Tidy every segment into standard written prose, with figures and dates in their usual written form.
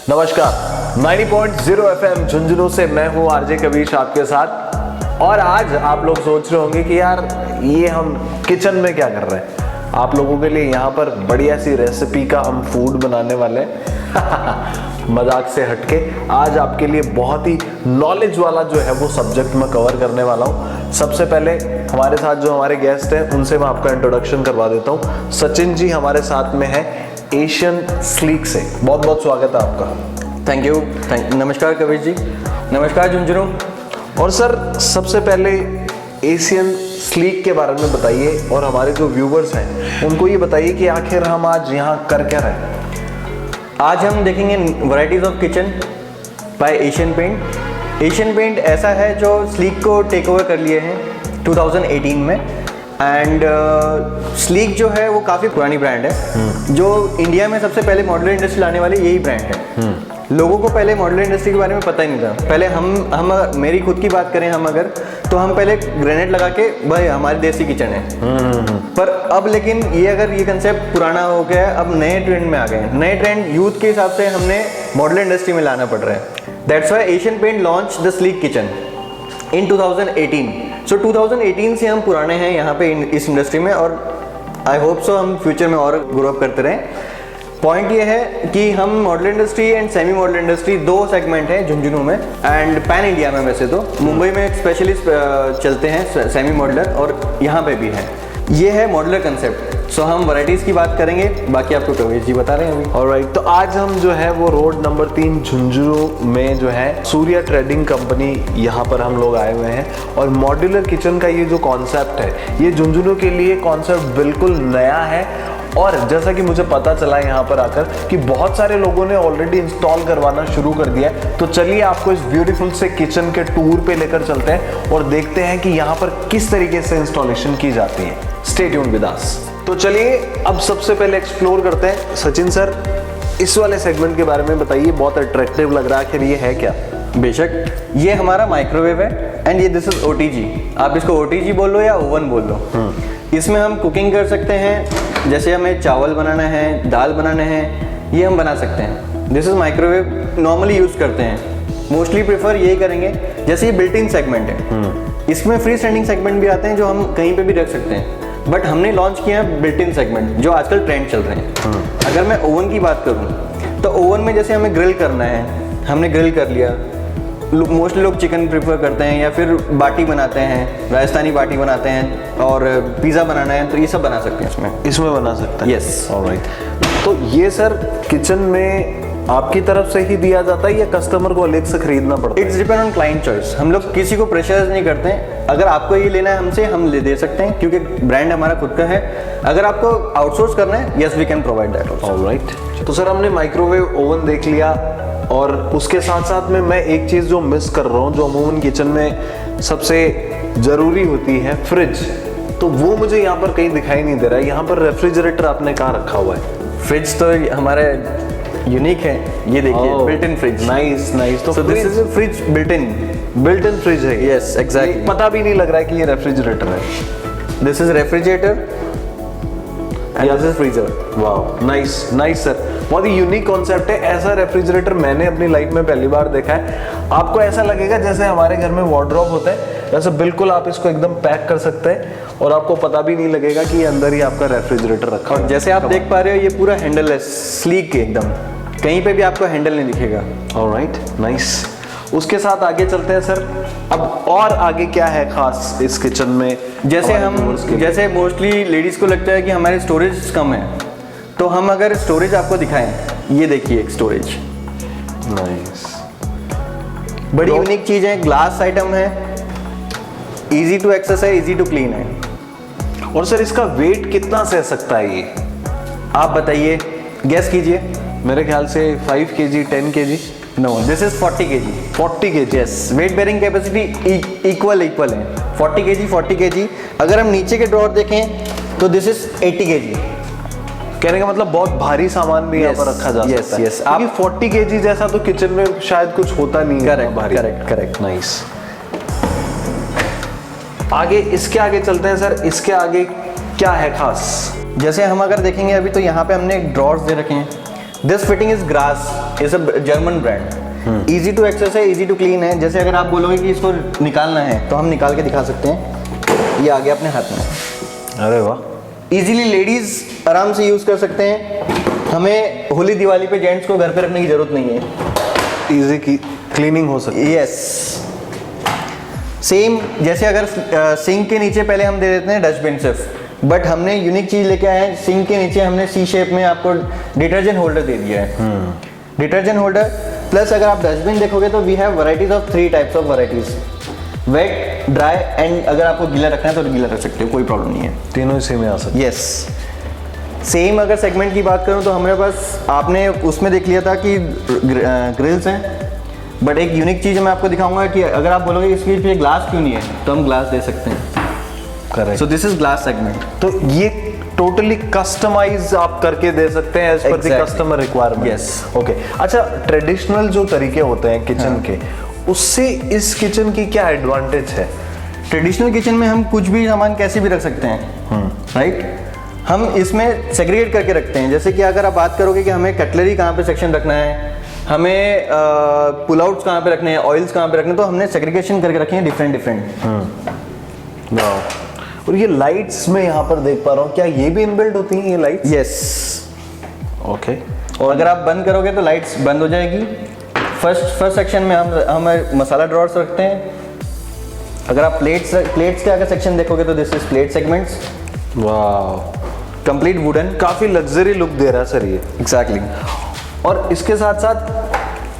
नमस्कार, 90.0 FM झुंझुनू से मैं हूं आरजे कबीर आपके साथ। और आज आप लोग सोच रहे होंगे कि यार ये हम किचन में क्या कर रहे हैं। आप लोगों के लिए यहाँ पर बढ़िया सी रेसिपी का हम फूड बनाने वाले हैं। मजाक से हटके आज आपके लिए बहुत ही नॉलेज वाला जो है वो सब्जेक्ट मैं कवर करने वाला हूँ। सबसे पहले हमारे साथ जो हमारे गेस्ट हैं उनसे मैं आपका इंट्रोडक्शन करवा देता हूँ। सचिन जी हमारे साथ में है एशियन स्लीक से। बहुत बहुत स्वागत है आपका। Thank you. नमस्कार कबीर जी। नमस्कार झुंझुनू। और सर सबसे पहले एशियन स्लीक के बारे में बताइए और हमारे जो व्यूवर्स हैं उनको ये बताइए कि आखिर हम आज यहाँ कर क्या रहे हैं। आज हम देखेंगे varieties of kitchen by Asian Paint. Asian Paint ऐसा है जो स्लीक को टेक ओवर कर लिए हैं 2018 में। एंड स्लीक जो है वो काफ़ी पुरानी ब्रांड है। जो इंडिया में सबसे पहले मॉडलर इंडस्ट्री लाने वाली यही ब्रांड है। लोगों को पहले मॉडलर इंडस्ट्री के बारे में पता ही नहीं था। पहले हम मेरी खुद की बात करें हम अगर तो हम पहले ग्रेनेड लगा के भाई हमारी देसी किचन है। पर अब लेकिन ये अगर ये कंसेप्ट पुराना हो गया है, अब नए ट्रेंड में आ गए हैं। नए ट्रेंड यूथ के हिसाब से हमने मॉडलर इंडस्ट्री में लाना पड़ रहा है। That's why Asian Paint launch the sleek kitchen in 2018। So 2018 से हम पुराने हैं यहाँ पे इस इंडस्ट्री में और आई होप सो हम फ्यूचर में और ग्रो अप करते रहें। पॉइंट ये है कि हम model industry and semi model industry दो सेगमेंट हैं झुंझुनू में एंड पैन इंडिया में। वैसे तो मुंबई में एक स्पेशलिस्ट चलते हैं सेमी मॉडलर और यहाँ पे भी है। ये है मॉडलर कंसेप्ट। सो हम वैरायटीज की बात करेंगे, बाकी आपको कबीर जी बता रहे हैं अभी। ऑलराइट, तो आज हम जो है वो रोड नंबर 3 झुंझुनू में जो है सूर्या ट्रेडिंग कंपनी यहाँ पर हम लोग आए हुए हैं। और मॉड्यूलर किचन का ये जो कॉन्सेप्ट है ये झुंझुनू के लिए कॉन्सेप्ट बिल्कुल नया है। और जैसा कि मुझे पता चला यहाँ पर आकर कि बहुत सारे लोगों ने ऑलरेडी इंस्टॉल करवाना शुरू कर दिया है। तो चलिए आपको इस ब्यूटीफुल से किचन के टूर पे लेकर चलते हैं और देखते हैं कि यहाँ पर किस तरीके से इंस्टॉलेशन की जाती है। Stay tuned with us. तो चलिए अब सबसे पहले एक्सप्लोर करते हैं। सचिन सर इस वाले सेगमेंट के बारे में बताइए, बहुत अट्रैक्टिव लग रहा है। आखिर ये है क्या? बेशक, ये हमारा माइक्रोवेव है एंड ये दिस इज ओटीजी। आप इसको ओटीजी बोल लो या ओवन बोल लो। इसमें हम कुकिंग कर सकते हैं। जैसे हमें चावल बनाना है, दाल बनाने हैं, ये हम बना सकते हैं। This is microwave normally use करते हैं। मोस्टली प्रेफर यही करेंगे। जैसे ये बिल्ट इन सेगमेंट है, इसमें फ्री स्टैंडिंग सेगमेंट भी आते हैं जो हम कहीं पे भी रख सकते हैं। बट हमने लॉन्च किया है बिल्ट इन सेगमेंट जो आजकल ट्रेंड चल रहे हैं। अगर मैं ओवन की बात करूँ तो ओवन में जैसे हमें ग्रिल करना है, हमने ग्रिल कर लिया। मोस्टली लोग चिकन प्रेफर करते हैं या फिर बाटी बनाते हैं, राजस्थानी बाटी बनाते हैं और पिज़्ज़ा बनाना है तो ये सब बना सकते हैं इसमें बना सकते हैं। यस। ऑलराइट, तो ये सर किचन में आपकी तरफ से ही दिया जाता है या कस्टमर को अलग से खरीदना पड़ता है? It's depend on client choice. हम लोग किसी को प्रेशराइज नहीं करते हैं। अगर आपको ये लेना है हमसे, हम ले दे सकते हैं क्योंकि ब्रांड हमारा खुद का है। अगर आपको आउटसोर्स करना है, yes we can provide that also. Alright, तो सर हमने माइक्रोवेव ओवन देख लिया और उसके साथ साथ में मैं एक चीज़ जो मिस कर रहा हूँ जो अमूमन किचन में सबसे ज़रूरी होती है, फ्रिज। तो वो मुझे यहाँ पर कहीं दिखाई नहीं दे रहा है। यहाँ पर रेफ्रिजरेटर आपने कहाँ रखा हुआ है? फ्रिज तो हमारे यूनिक है, ये देखिए built in fridge. Nice nice. तो this is a fridge built in fridge है। Yes exactly. पता भी नहीं लग रहा है कि ये रेफ्रिजरेटर है। This is refrigerator and this is freezer. वाह, नाइस नाइस सर, बहुत ही यूनिक कॉन्सेप्ट है। ऐसा रेफ्रिजरेटर मैंने अपनी लाइफ में पहली बार देखा है। आपको ऐसा लगेगा जैसे हमारे घर में वार्डरोब होता है, वैसे बिल्कुल आप इसको एकदम पैक कर सकते हैं और आपको पता भी नहीं लगेगा कि ये अंदर ही आपका रेफ्रिजरेटर रखा है। और जैसे आप देख पा रहे हो ये पूरा हैंडल है, स्लीक एकदम, कहीं पे भी आपको हैंडल नहीं दिखेगा। Alright, nice. उसके साथ आगे चलते हैं सर। अब और आगे क्या है खास इस किचन में? जैसे मोस्टली लेडीज को लगता है कि हमारे स्टोरेज कम है, तो हम अगर स्टोरेज आपको दिखाएं, ये देखिए एक स्टोरेज। नाइस, बड़ी यूनिक चीज है, ग्लास आइटम है, इजी टू एक्सेस है, इजी टू क्लीन है। और सर इसका वेट कितना सह सकता है ये? आप बताइए, गेस कीजिए। मेरे ख्याल से 5 kg 10 kg। No, this is 40 kg। 40 kg। Yes, weight bearing capacity equal है। 40 kg 40 kg। अगर हम नीचे के ड्रॉर देखें तो दिस इज 80 kg। कहने का मतलब बहुत भारी सामान भी यहाँ पर रखा जा सकता है। क्योंकि 40 kg जैसा तो किचन में शायद कुछ होता नहीं है। करेक्ट। नाइस। आगे इसके आगे चलते हैं सर, इसके आगे क्या है खास? जैसे हम अगर देखेंगे अभी तो यहाँ पे हमने ड्रॉर्स दे रखे हैं। This fitting is Grass, is a German brand, easy to access है, इजी टू क्लीन है। जैसे अगर आप बोलोगे कि इसको निकालना है तो हम निकाल के दिखा सकते हैं, ये आ गया अपने हाथ में। अरे वाह, इजीली लेडीज आराम से यूज कर सकते हैं। हमें होली दिवाली पे जेंट्स को घर पे रखने की जरूरत नहीं है, इजी की क्लीनिंग हो सकती है। यस। सेम जैसे अगर सिंक के नीचे पहले हम दे देते हैं डस्टबिन सिर्फ, बट हमने यूनिक चीज लेके आए हैं। सिंक के नीचे हमने सी शेप में आपको डिटर्जेंट होल्डर दे दिया है। डिटर्जेंट होल्डर प्लस अगर आप डस्टबिन देखोगे तो we have varieties of 3 types of varieties, wet, dry and अगर आपको गीला रखना है तो गीला रख सकते हो, कोई प्रॉब्लम नहीं है। तीनों इसी में आ सकते हैं। यस। सेम अगर सेगमेंट की बात करूं तो हमारे पास आपने उसमें देख लिया था कि ग्रिल्स हैं, बट एक यूनिक चीज़ मैं आपको दिखाऊंगा कि अगर आप बोलोगे इसके लिए ग्लास क्यों नहीं है तो हम ग्लास दे सकते हैं। Correct. So this is glass segment. तो ये टोटली कस्टमाइज आप करके दे सकते हैं as per the customer requirement. Yes. Okay. अच्छा, ट्रेडिशनल जो तरीके होते हैं किचन के, उससे इस किचन की क्या एडवांटेज है? ट्रेडिशनल किचन में हम कुछ भी सामान कैसे भी रख सकते हैं, राइट। हम इसमें सेग्रीगेट करके रखते हैं। जैसे कि अगर आप बात करोगे कि हमें कटलरी कहाँ पे सेक्शन रखना है, हमें पुल आउट्स कहाँ पे रखने हैं, ऑयल्स कहाँ पे रखने हैं, तो हमने सेग्रीगेशन करके रखे हैं डिफरेंट। और ये लाइट्स में यहाँ पर देख पा रहा हूँ, क्या ये भी इनबिल्ट होती हैं ये लाइट्स? यस। ओके। और अगर आप बंद करोगे तो लाइट्स बंद हो जाएगी। फर्स्ट सेक्शन में हम मसाला ड्रॉर्स रखते हैं। अगर आप प्लेट्स के अगर सेक्शन देखोगे तो दिस इज प्लेट सेगमेंट्स। वाह, कंप्लीट वुडन, काफी लग्जरी लुक दे रहा है सर ये। एग्जैक्टली। और इसके साथ साथ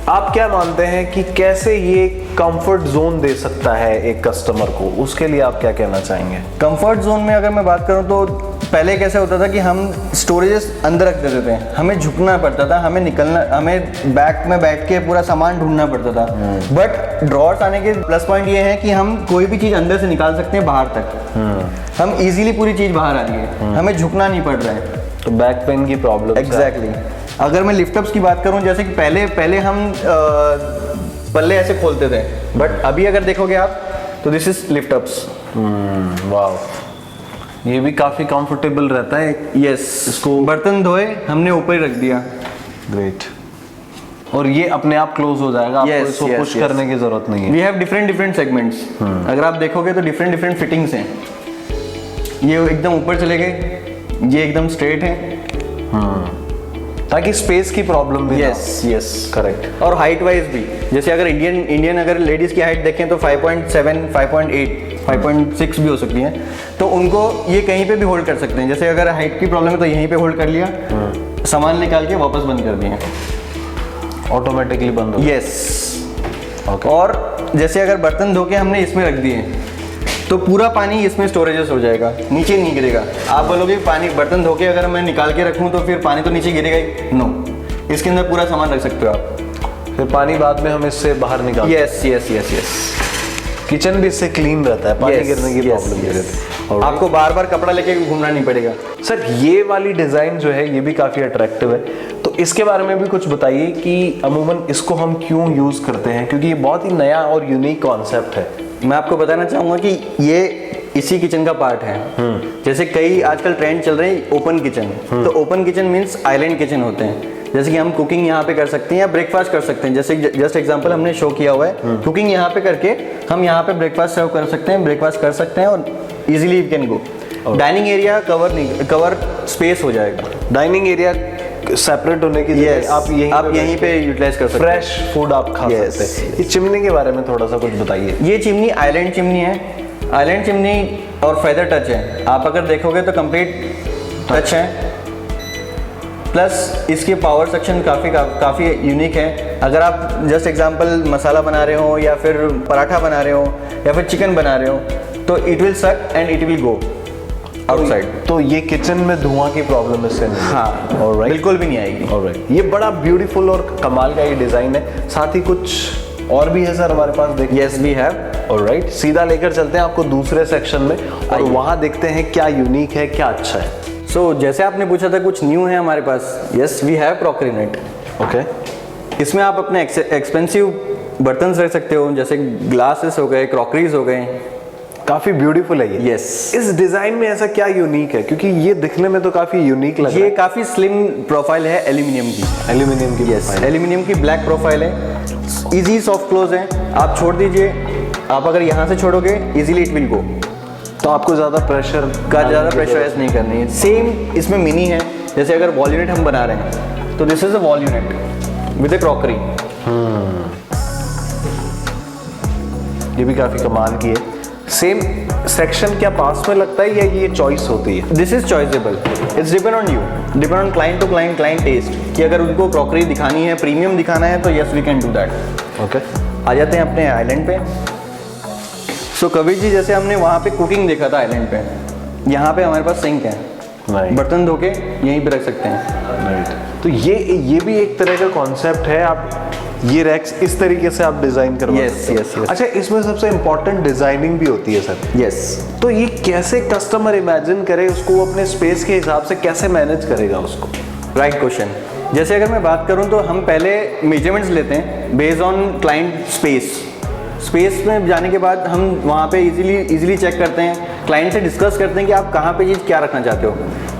आप क्या मानते हैं कि कैसे ये कंफर्ट जोन दे सकता है एक कस्टमर को, उसके लिए आप क्या कहना चाहेंगे? कंफर्ट जोन में अगर मैं बात करूं तो पहले कैसे होता था कि हम स्टोरेजेस अंदर रख देते थे, हमें झुकना पड़ता था, हमें बैक में बैठ के पूरा सामान ढूंढना पड़ता था। बट ड्रॉर्स आने के प्लस पॉइंट ये है कि हम कोई भी चीज़ अंदर से निकाल सकते हैं बाहर तक। हम इजीली पूरी चीज़ बाहर आ रही है, हमें झुकना नहीं पड़ रहा है। तो बैक पेन की प्रॉब्लम? एग्जैक्टली। अगर मैं लिफ्टअप्स की बात करूं, जैसे कि पहले हम पल्ले ऐसे खोलते थे, बट अभी अगर देखोगे आप तो दिस इज लिफ्टअप्स। वाह, ये भी काफी कंफर्टेबल रहता है। यस। इसको बर्तन धोए हमने ऊपर ही रख दिया। ग्रेट। और ये अपने आप क्लोज हो जाएगा, आपको Yes, इसको yes, पुश yes. करने की जरूरत नहीं है। We have different segments. अगर आप देखोगे तो डिफरेंट फिटिंग्स हैं। ये एकदम ऊपर चले गए, ये एकदम स्ट्रेट है, ताकि स्पेस की प्रॉब्लम भी ना हो। Yes correct. और हाइट वाइज भी, जैसे अगर इंडियन अगर लेडीज की हाइट देखें तो 5.7, 5.8, 5.6 भी हो सकती है, तो उनको ये कहीं पे भी होल्ड कर सकते हैं। जैसे अगर हाइट की प्रॉब्लम है तो यहीं पे होल्ड कर लिया, सामान निकाल के वापस बंद कर दिए, ऑटोमेटिकली बंद हो। यस। ओके। और जैसे अगर बर्तन धो के हमने इसमें रख दिए तो पूरा पानी इसमें स्टोरेजेस हो जाएगा, नीचे नहीं गिरेगा। आप बोलोगे पानी बर्तन धो के अगर मैं निकाल के रखूं तो फिर पानी तो नीचे गिरेगा ही, नो। इसके अंदर पूरा सामान रख सकते हो आप। फिर पानी बाद में हम इससे बाहर निकाल। यस। किचन भी इससे क्लीन रहता है, पानी गिरने की प्रॉब्लम नहीं रहती। आपको बार बार कपड़ा लेके घूमना नहीं पड़ेगा। सर, ये वाली डिजाइन जो है ये भी काफी अट्रैक्टिव है, तो इसके बारे में भी कुछ बताइए कि अमूमन इसको हम क्यों यूज करते हैं, क्योंकि ये बहुत ही नया और यूनिक कॉन्सेप्ट है। मैं आपको बताना चाहूँगा कि ये इसी किचन का पार्ट है। जैसे कई आजकल ट्रेंड चल रहे हैं ओपन किचन, तो open kitchen means island kitchen होते हैं। जैसे कि हम कुकिंग यहाँ पे कर सकते हैं या ब्रेकफास्ट कर सकते हैं। जैसे जस्ट एग्जांपल हमने शो किया हुआ है, कुकिंग यहाँ पे करके हम यहाँ पे ब्रेकफास्ट सर्व कर सकते हैं, ब्रेकफास्ट कर सकते हैं और easily you can go. Dining area cover space हो जाएगा। डाइनिंग एरिया सेपरेट होने की जगह आप यहीं पे यूटिलाइज कर सकते हैं, फ्रेश फूड आप खा सकते हैं। ये चिमनी के बारे में थोड़ा सा कुछ बताइए। ये चिमनी आइलैंड चिमनी है। आइलैंड चिमनी और फेदर टच है। आप अगर देखोगे तो कंप्लीट टच है, प्लस इसके पावर सेक्शन काफ़ी यूनिक है। अगर आप जस्ट एग्जांपल मसाला बना रहे हो या फिर पराठा बना रहे हो या फिर चिकन बना रहे हो तो इट विल सक and it will go outside. तो ये किचन में धुआं की प्रॉब्लम इससे नहीं? हाँ, ऑलराइट, बिल्कुल भी नहीं आएगी। ऑलराइट। ये बड़ा ब्यूटीफुल और कमाल का ये डिजाइन है। साथ ही कुछ और भी है सर हमारे पास, देखिए। Yes, we have. ऑलराइट, सीधा लेकर चलते हैं आपको दूसरे सेक्शन में और वहां देखते हैं क्या यूनिक है, क्या अच्छा है। सो जैसे आपने पूछा था कुछ न्यू है हमारे पास, yes we have crockery net. Okay. इसमें आप अपने एक्सपेंसिव बर्तन रख सकते हो, जैसे ग्लासेस हो गए, क्रॉकरीज हो गए, काफी ब्यूटीफुल है ये। यस। इस डिजाइन में ऐसा क्या यूनिक है, क्योंकि ये दिखने में तो काफी यूनिक लग रहा ये है। काफ़ी स्लिम प्रोफाइल है एल्यूमिनियम की। एल्यूमिनियम की यस, एल्यूमिनियम की ब्लैक प्रोफाइल है, इजी सॉफ्ट क्लोज है। आप छोड़ दीजिए, आप अगर यहाँ से छोड़ोगे इजीली इट विल गो, तो आपको ज्यादा प्रेशराइज नहीं करनी है। सेम इसमें मिनी है, जैसे अगर वॉल यूनिट हम बना रहे हैं तो this is a wall unit with A crockery. ये भी काफी कमाल की है। सेम सेक्शन क्या पास में लगता है या ये चॉइस होती है? This is choiceable, it's depend on you, depend on client to client, client taste, कि अगर उनको क्रॉकरी दिखानी है, प्रीमियम दिखाना है, तो yes we can do that. Okay, आ जाते हैं अपने आइलैंड पे। सो कबीर जी, जैसे हमने वहाँ पे कुकिंग देखा था आइलैंड पे, यहाँ पे हमारे पास सिंक है, Right. बर्तन धो के यहीं पे रख सकते हैं। राइट। तो ये भी एक तरह का कॉन्सेप्ट है, आप ये रैक्स इस तरीके से आप डिजाइन करवा Yes, सकते हो। yes, yes. अच्छा, इसमें सबसे इम्पोर्टेंट डिजाइनिंग भी होती है सर। यस। तो ये कैसे कस्टमर इमेजिन करे उसको, अपने स्पेस के हिसाब से कैसे मैनेज करेगा उसको? Right question. जैसे अगर मैं बात करूं तो हम पहले मेजरमेंट्स लेते हैं बेस्ड ऑन क्लाइंट स्पेस में जाने के बाद हम वहाँ पे इजीली चेक करते हैं, क्लाइंट से डिस्कस करते हैं कि आप कहाँ पे चीज़ क्या रखना चाहते हो,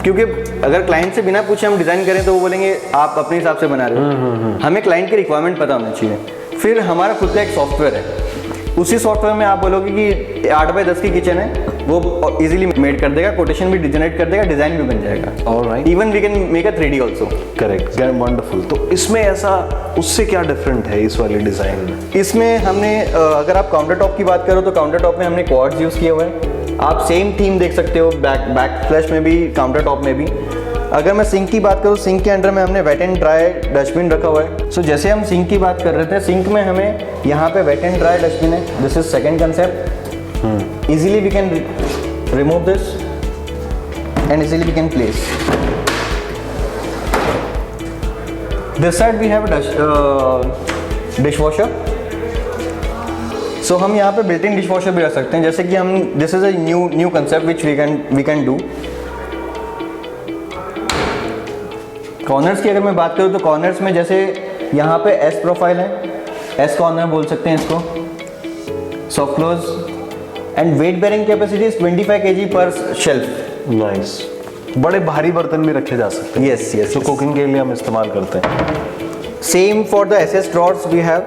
क्योंकि अगर क्लाइंट से बिना पूछे हम डिज़ाइन करें तो वो बोलेंगे आप अपने हिसाब से बना रहे हो। हमें क्लाइंट की रिक्वायरमेंट पता होना चाहिए। फिर हमारा खुद का एक सॉफ्टवेयर है, उसी सॉफ्टवेयर में आप बोलोगे कि 8x10 की किचन है, वो इजीली मेड कर देगा, कोटेशन भी जनरेट कर देगा, डिज़ाइन भी बन जाएगा। Alright. Even we can make a 3D also. Correct, wonderful. तो इसमें ऐसा उससे क्या डिफरेंट है इस वाली डिजाइन में? इसमें हमने अगर आप काउंटर टॉप की बात करो तो काउंटर टॉप में हमने क्वार्ट्ज यूज़ किए हुए हैं। आप सेम थीम देख सकते हो बैक फ्लैश में भी, काउंटर टॉप में भी। अगर मैं सिंक की बात करूँ, सिंक के अंडर में हमने वेट एंड ड्राई डस्टबिन रखा हुआ है। सो जैसे हम सिंक की बात कर रहे थे, सिंक में हमें यहाँ पे वेट एंड ड्राई डस्टबिन है। This is second concept. Easily we can remove this and easily we can place this side. We have dishwasher. So हम यहाँ पे बिल्ट इन डिश वॉशर भी रख सकते हैं, जैसे कि हम this is a new concept which we can do. Corners की अगर मैं बात करूँ तो कॉर्नर्स में जैसे यहाँ पे एस प्रोफाइल है, एस कॉर्नर बोल सकते हैं इसको, soft close and weight bearing capacity is 25 kg पर शेल्फ। नाइस। बड़े भारी बर्तन भी रखे जा सकते हैं। Yes yes. जो कुकिंग के लिए हम इस्तेमाल करते हैं। Same for the SS drawers we have.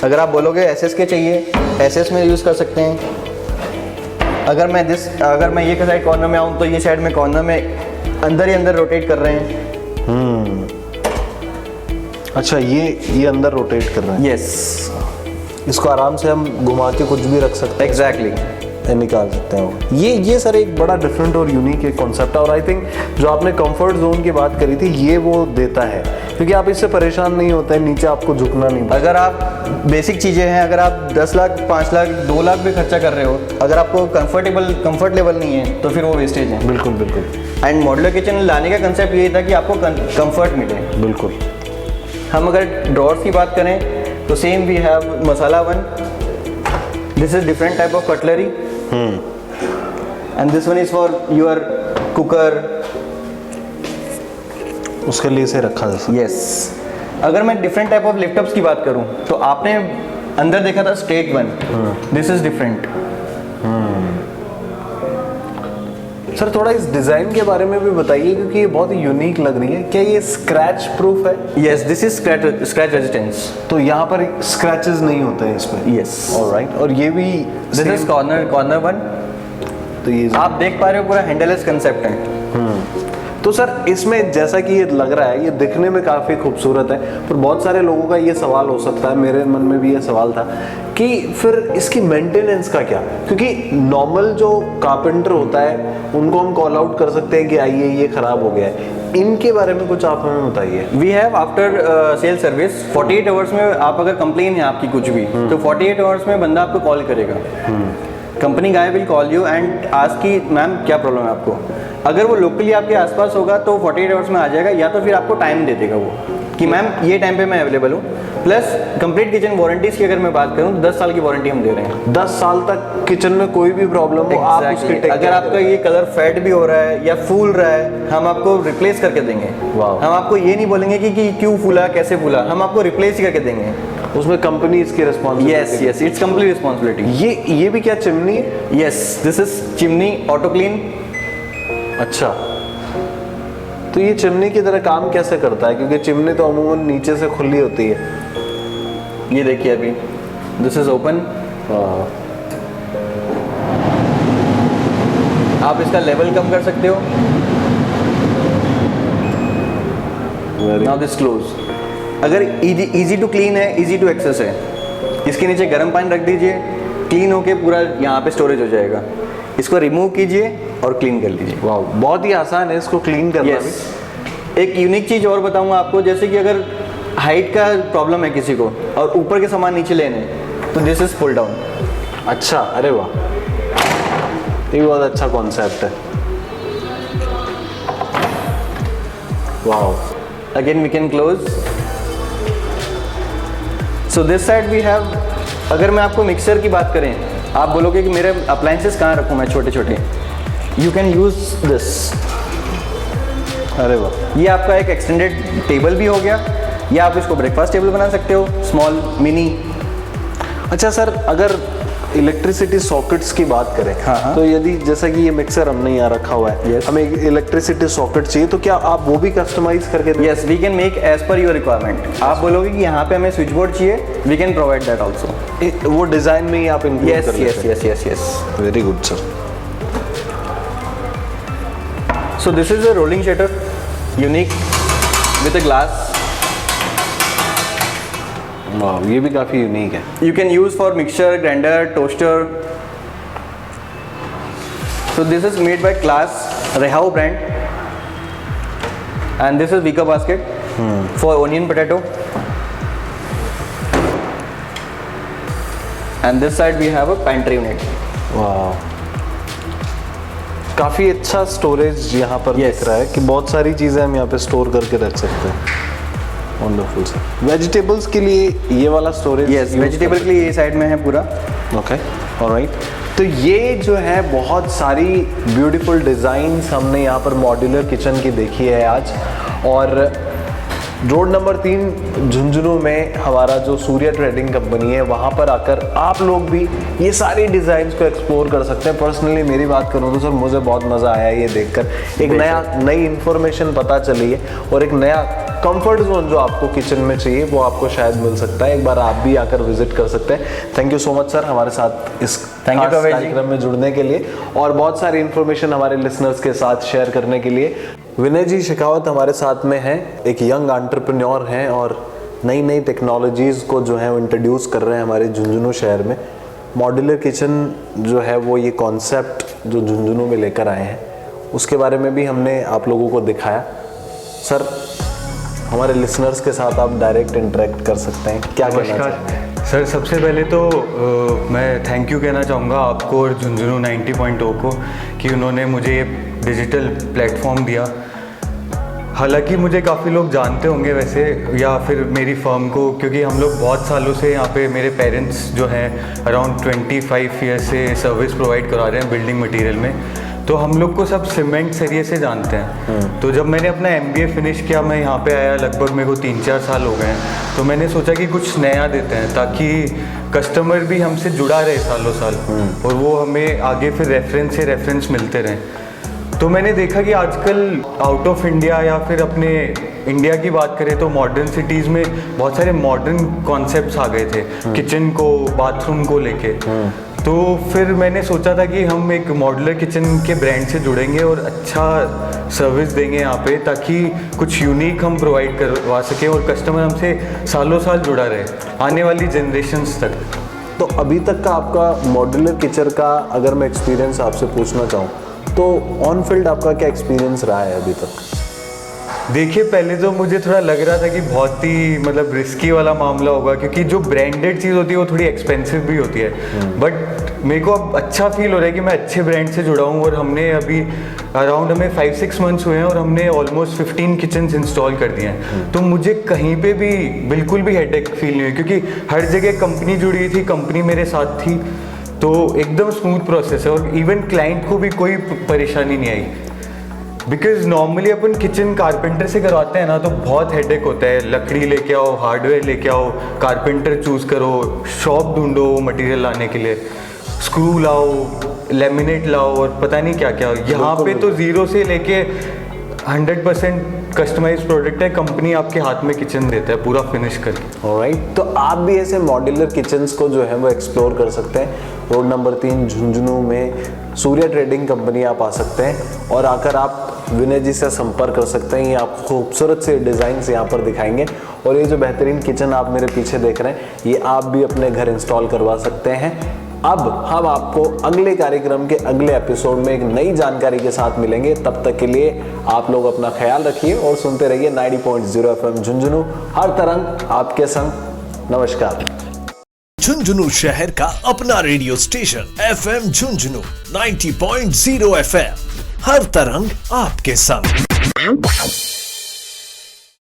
अगर आप बोलोगे एसएस के चाहिए, एसएस में यूज़ कर सकते हैं। अगर मैं ये साइड कॉर्नर में आऊँ तो ये साइड में कॉर्नर में अंदर ही अंदर रोटेट कर रहे हैं। अच्छा, ये अंदर रोटेट कर रहे हैं। यस। इसको आराम से हम घुमा के कुछ भी रख सकते हैं। एग्जैक्टली। निकाल सकते हैं। ये सर एक बड़ा डिफरेंट और यूनिक एक कॉन्सेप्ट है, और आई थिंक जो आपने कंफर्ट जोन की बात करी थी ये वो देता है, क्योंकि आप इससे परेशान नहीं होते हैं, नीचे आपको झुकना नहीं पड़ता। अगर आप बेसिक चीज़ें हैं, अगर आप 10 लाख 5 लाख 2 लाख भी खर्चा कर रहे हो, अगर आपको कंफर्ट लेवल नहीं है तो फिर वो वेस्टेज है। बिल्कुल बिल्कुल। एंड मॉड्यूलर किचन लाने का कंसेप्ट यही था कि आपको कंफर्ट मिले। बिल्कुल। हम अगर ड्रॉर्स की बात करें तो same we have masala one. This is different type of cutlery and this one is for your cooker. उसके लिए इसे रखा जा सकता है। यस। अगर मैं डिफरेंट टाइप ऑफ लिफ्टअप्स की बात करूं तो आपने अंदर देखा था straight one, this is different. Sir थोड़ा इस डिजाइन के बारे में भी बताइए, क्योंकि ये बहुत ही यूनिक लग रही है। क्या ये स्क्रैच प्रूफ है? Yes, this is scratch resistance. तो यहाँ पर स्क्रैचेस नहीं होते हैं इसमें? यस। ऑलराइट। और ये भी दिस इज कॉर्नर वन। तो ये आप देख पा रहे हो पूरा हैंडलेस कंसेप्ट है। तो सर इसमें जैसा कि ये लग रहा है, ये दिखने में काफ़ी खूबसूरत है, पर बहुत सारे लोगों का ये सवाल हो सकता है, मेरे मन में भी ये सवाल था कि फिर इसकी मेंटेनेंस का क्या? क्योंकि नॉर्मल जो कारपेंटर होता है उनको हम कॉल आउट कर सकते हैं कि आइए ये ख़राब हो गया है, इनके बारे में कुछ आप हमें बताइए। We have after sale service 48 hours में, आप अगर कंप्लेन है आपकी कुछ भी तो 48 आवर्स में बंदा आपको कॉल करेगा। Company guy will call you and ask कि मैम क्या प्रॉब्लम है आपको। अगर वो लोकली आपके आसपास होगा तो 48 आवर्स में आ जाएगा, या तो फिर आपको टाइम दे देगा वो कि मैम ये टाइम पे मैं अवेलेबल हूँ। प्लस कंप्लीट किचन वारंटीज की अगर मैं बात करूँ तो 10 साल की वारंटी हम दे रहे हैं। 10 साल तक किचन में कोई भी प्रॉब्लम हो आप उसकी टेक अगर आपका ये कलर फेड भी हो रहा है या फूल रहा है, हम आपको रिप्लेस करके देंगे। वाह। हम आपको ये नहीं बोलेंगे कि क्यों फूला कैसे फूला, हम आपको रिप्लेस ही करके देंगे। उसमें कंपनी इसकी responsibility. Yes, it's complete responsibility. ये भी क्या चिमनी है? Yes, this is chimney auto clean. अच्छा, तो ये चिमनी की तरह काम कैसे करता है? क्योंकि चिमनी तो अमूमन नीचे से खुली होती है। ये देखिए अभी दिस इज ओपन। आप इसका लेवल कम कर सकते हो। Now this close. अगर इजी टू क्लीन है, इजी टू एक्सेस है, इसके नीचे गर्म पानी रख दीजिए, क्लीन होके पूरा यहाँ पे स्टोरेज हो जाएगा। इसको रिमूव कीजिए और क्लीन कर लीजिए। वाह, बहुत ही आसान है इसको क्लीन करना भी। एक यूनिक चीज़ और बताऊंगा आपको, जैसे कि अगर हाइट का प्रॉब्लम है किसी को और ऊपर के सामान नीचे लेने, तो दिस इज पुल डाउन। अच्छा, अरे वाह, ये बहुत अच्छा कॉन्सेप्ट है। वाह। Again we can close. So this side we have, अगर मैं आपको मिक्सर की बात करें, आप बोलोगे कि मेरे अप्लायंसेस कहाँ रखूँ मैं छोटे छोटे, यू कैन यूज दिस। अरे वाह, ये आपका एक एक्सटेंडेड टेबल भी हो गया, या आप इसको ब्रेकफास्ट टेबल बना सकते हो, स्मॉल मिनी। अच्छा सर, अगर इलेक्ट्रिसिटी सॉकेट्स की बात करें, हाँ। तो यदि जैसा कि ये मिक्सर हमने यहाँ रखा हुआ है, Yes. हमें इलेक्ट्रिसिटी सॉकेट चाहिए, तो क्या आप वो भी कस्टमाइज करके दें? Yes, we can make as per your requirement. आप बोलोगे कि यहाँ पे हमें स्विच बोर्ड चाहिए, we can provide that also. वो डिजाइन में ही आप इंक्लूड यस कर लेते यस हैं? Yes yes yes. Very good sir. So this is a rolling shutter, unique with a glass. वाह, ये भी काफी यूनिक है। You can use for mixer, grinder, toaster. So this is made by Class Rehau brand, and this is Vika basket for onion potato. And this side we have a pantry unit. वाह, काफी अच्छा storage यहाँ पर Yes. दिख रहा है कि बहुत सारी चीजें हम यहाँ पे स्टोर करके रख सकते हैं। Wonderful sir. वेजिटेबल्स के लिए ये वाला स्टोरेज? Yes, वेजिटेबल के लिए ये साइड में है पूरा। Okay, alright. तो ये जो है बहुत सारी ब्यूटीफुल डिज़ाइंस हमने यहाँ पर मॉड्यूलर किचन की देखी है आज। और रोड नंबर 3 झुंझुनू में हमारा जो सूर्या ट्रेडिंग कंपनी है, वहाँ पर आकर आप लोग भी ये सारी डिज़ाइंस को एक्सप्लोर कर सकते हैं। पर्सनली मेरी बात करूँ तो सर, मुझे बहुत मज़ा आया ये देखकर। एक नई इन्फॉर्मेशन पता चली है और एक नया कंफर्ट जोन जो आपको किचन में चाहिए वो आपको शायद मिल सकता है। एक बार आप भी आकर विजिट कर सकते हैं। Thank you so much sir, हमारे साथ इस Thank you, खास कवि जी। कार्यक्रम में जुड़ने के लिए और बहुत सारी इन्फॉर्मेशन हमारे लिसनर्स के साथ शेयर करने के लिए। विनय जी शेखावत हमारे साथ में हैं, एक यंग एंटरप्रेन्योर हैं और नई नई टेक्नोलॉजीज़ को जो है वो इंट्रोड्यूस कर रहे हैं हमारे झुंझुनू शहर में। मॉड्यूलर किचन जो है वो ये कॉन्सेप्ट जो झुंझुनू में लेकर आए हैं, उसके बारे में भी हमने आप लोगों को दिखाया। सर, हमारे लिसनर्स के साथ आप डायरेक्ट इंटरेक्ट कर सकते हैं, क्या कहना चाहते हैं? नमस्कार सर, सबसे पहले तो मैं थैंक यू कहना चाहूँगा आपको और झुंझुनू 90.0 को कि उन्होंने मुझे ये डिजिटल प्लेटफॉर्म दिया। हालांकि मुझे काफ़ी लोग जानते होंगे वैसे, या फिर मेरी फर्म को, क्योंकि हम लोग बहुत सालों से यहाँ पे, मेरे पेरेंट्स जो हैं अराउंड 25 ईयर्स से सर्विस प्रोवाइड करा रहे हैं बिल्डिंग मटेरियल में। तो हम लोग को सब सीमेंट सरिये से जानते हैं। तो जब मैंने अपना MBA फिनिश किया, मैं यहाँ पे आया, लगभग मेरे को 3-4 साल हो गए हैं। तो मैंने सोचा कि कुछ नया देते हैं ताकि कस्टमर भी हमसे जुड़ा रहे सालों साल और वो हमें आगे फिर रेफरेंस मिलते रहें। तो मैंने देखा कि आजकल आउट ऑफ इंडिया या फिर अपने इंडिया की बात करें तो मॉडर्न सिटीज़ में बहुत सारे मॉडर्न कॉन्सेप्ट्स आ गए थे किचन को, बाथरूम को लेके। तो फिर मैंने सोचा था कि हम एक मॉड्यूलर किचन के ब्रांड से जुड़ेंगे और अच्छा सर्विस देंगे यहाँ पे, ताकि कुछ यूनिक हम प्रोवाइड करवा सकें और कस्टमर हमसे सालों साल जुड़ा रहे आने वाली जनरेशन्स तक। तो अभी तक का आपका मॉड्यूलर किचन का अगर मैं एक्सपीरियंस आपसे पूछना चाहूँ तो ऑन फील्ड आपका क्या एक्सपीरियंस रहा है अभी तक? देखिए, पहले तो मुझे थोड़ा लग रहा था कि बहुत ही मतलब रिस्की वाला मामला होगा, क्योंकि जो ब्रांडेड चीज़ होती है वो थोड़ी एक्सपेंसिव भी होती है। बट मेरे को अब अच्छा फील हो रहा है कि मैं अच्छे ब्रांड से जुड़ा हूँ और हमने अभी अराउंड हमें 5-6 मंथ्स हुए हैं और हमने ऑलमोस्ट 15 किचन्स इंस्टॉल कर दिए हैं। तो मुझे कहीं पे भी बिल्कुल भी हेडेक फील नहीं हुई, क्योंकि हर जगह कंपनी जुड़ी हुई थी, कंपनी मेरे साथ थी, तो एकदम स्मूथ प्रोसेस है और इवन क्लाइंट को भी कोई परेशानी नहीं आई। बिकॉज नॉर्मली अपन किचन कारपेंटर से करवाते हैं ना, तो बहुत हेडेक होता है। लकड़ी लेके आओ, हार्डवेयर लेके आओ, कारपेंटर चूज करो, शॉप ढूंढो मटेरियल लाने के लिए, स्क्रू लाओ, लेमिनेट लाओ और पता नहीं क्या क्या। यहाँ पे तो जीरो से लेके 100% कस्टमाइज प्रोडक्ट है। कंपनी आपके हाथ में किचन देता है पूरा फिनिश करके। ऑलराइट, तो आप भी ऐसे मॉड्यूलर किचन्स को जो है वो एक्सप्लोर कर सकते हैं। रोड नंबर 3 झुंझुनू में सूर्या ट्रेडिंग कंपनी आप आ सकते हैं और आकर आप विनय जी से संपर्क कर सकते हैं। ये आपको खूबसूरत से डिज़ाइन यहाँ पर दिखाएंगे और ये जो बेहतरीन किचन आप मेरे पीछे देख रहे हैं, ये आप भी अपने घर इंस्टॉल करवा सकते हैं। अब हम आपको अगले कार्यक्रम के अगले एपिसोड में एक नई जानकारी के साथ मिलेंगे। तब तक के लिए आप लोग अपना ख्याल रखिए और सुनते रहिए 90.0 FM झुंझुनू, हर तरंग आपके संग। नमस्कार। झुंझुनू शहर का अपना radio station FM Jhunjhunu 90.0 FM, हर तरंग आपके संग।